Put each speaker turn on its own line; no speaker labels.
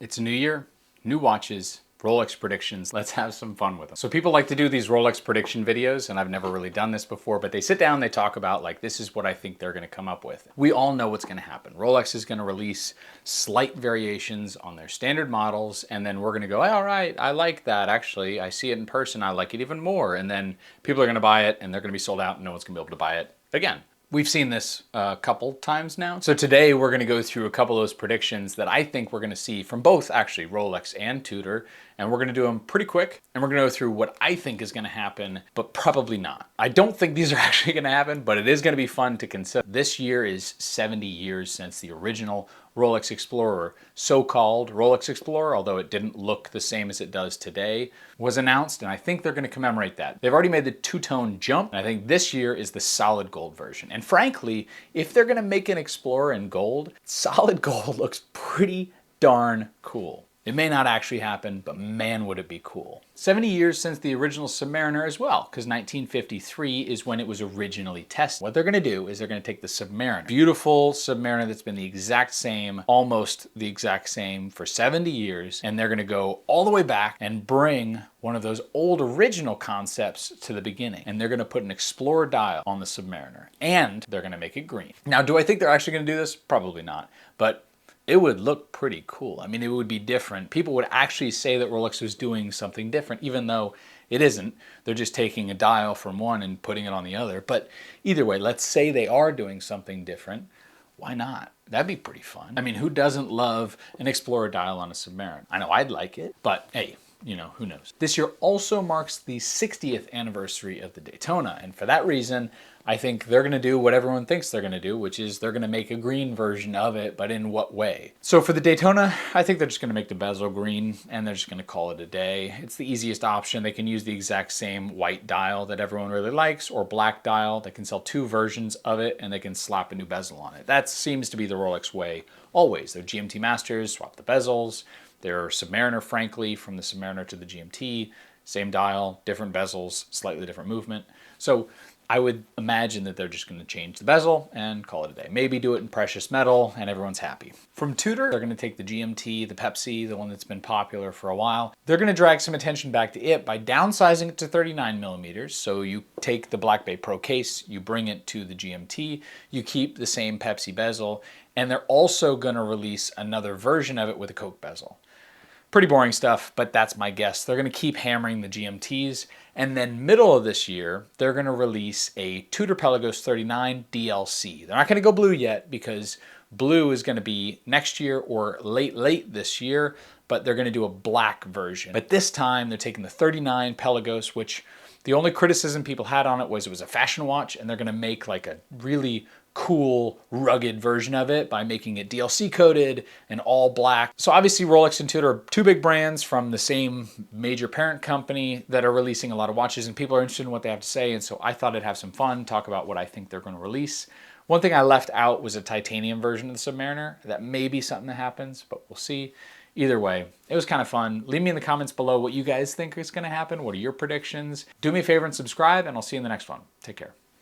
It's a new year, new watches, Rolex predictions. Let's have some fun with them. So people like to do these Rolex prediction videos, and I've never really done this before, but they sit down, they talk about like, this is what I think they're gonna come up with. We all know what's gonna happen. Rolex is gonna release slight variations on their standard models, and then we're gonna go, all right, I like that. Actually, I see it in person, I like it even more. And then people are gonna buy it, and they're gonna be sold out, and no one's gonna be able to buy it again. We've seen this a couple times now. So today we're gonna go through a couple of those predictions that I think we're gonna see from both actually Rolex and Tudor, and we're gonna do them pretty quick, and we're gonna go through what I think is gonna happen, but probably not. I don't think these are actually gonna happen, but it is gonna be fun to consider. This year is 70 years since the original Rolex Explorer, so-called Rolex Explorer, although it didn't look the same as it does today, was announced, and I think they're gonna commemorate that. They've already made the two-tone jump, and I think this year is the solid gold version. And frankly, if they're gonna make an Explorer in gold, solid gold looks pretty darn cool. It may not actually happen, but man, would it be cool. 70 years since the original Submariner as well, because 1953 is when it was originally tested. What they're gonna do is they're gonna take the Submariner, beautiful Submariner that's been the exact same, almost the exact same for 70 years, and they're gonna go all the way back and bring one of those old original concepts to the beginning. And they're gonna put an Explorer dial on the Submariner, and they're gonna make it green. Now, do I think they're actually gonna do this? Probably not, but it would look pretty cool. I mean, it would be different. People would actually say that Rolex was doing something different, even though it isn't. They're just taking a dial from one and putting it on the other. But either way, let's say they are doing something different. Why not? That'd be pretty fun. I mean, who doesn't love an Explorer dial on a Submariner? I know I'd like it, but hey, you know, who knows? This year also marks the 60th anniversary of the Daytona, and for that reason, I think they're gonna do what everyone thinks they're gonna do, which is they're gonna make a green version of it, but in what way? So for the Daytona, I think they're just gonna make the bezel green, and they're just gonna call it a day. It's the easiest option. They can use the exact same white dial that everyone really likes, or black dial. They can sell two versions of it, and they can slap a new bezel on it. That seems to be the Rolex way always. They're GMT masters, swap the bezels. Their Submariner, frankly, from the Submariner to the GMT, same dial, different bezels, slightly different movement. So I would imagine that they're just going to change the bezel and call it a day. Maybe do it in precious metal and everyone's happy. From Tudor, they're going to take the GMT, the Pepsi, the one that's been popular for a while. They're going to drag some attention back to it by downsizing it to 39 millimeters. So you take the Black Bay Pro case, you bring it to the GMT, you keep the same Pepsi bezel, and they're also going to release another version of it with a Coke bezel. Pretty boring stuff, but that's my guess. They're gonna keep hammering the GMTs, and then middle of this year, they're gonna release a Tudor Pelagos 39 DLC. They're not gonna go blue yet because blue is gonna be next year or late this year, but they're gonna do a black version. But this time, they're taking the 39 Pelagos, which the only criticism people had on it was a fashion watch, and they're gonna make like a really cool, rugged version of it by making it DLC coded and all black. So obviously Rolex and Tudor are two big brands from the same major parent company that are releasing a lot of watches, and people are interested in what they have to say, and so I thought I'd have some fun, talk about what I think they're going to release. One thing I left out was a titanium version of the Submariner. That may be something that happens, but we'll see. Either way, it was kind of fun. Leave me in the comments below what you guys think is going to happen. What are your predictions? Do me a favor and subscribe, and I'll see you in the next one. Take care.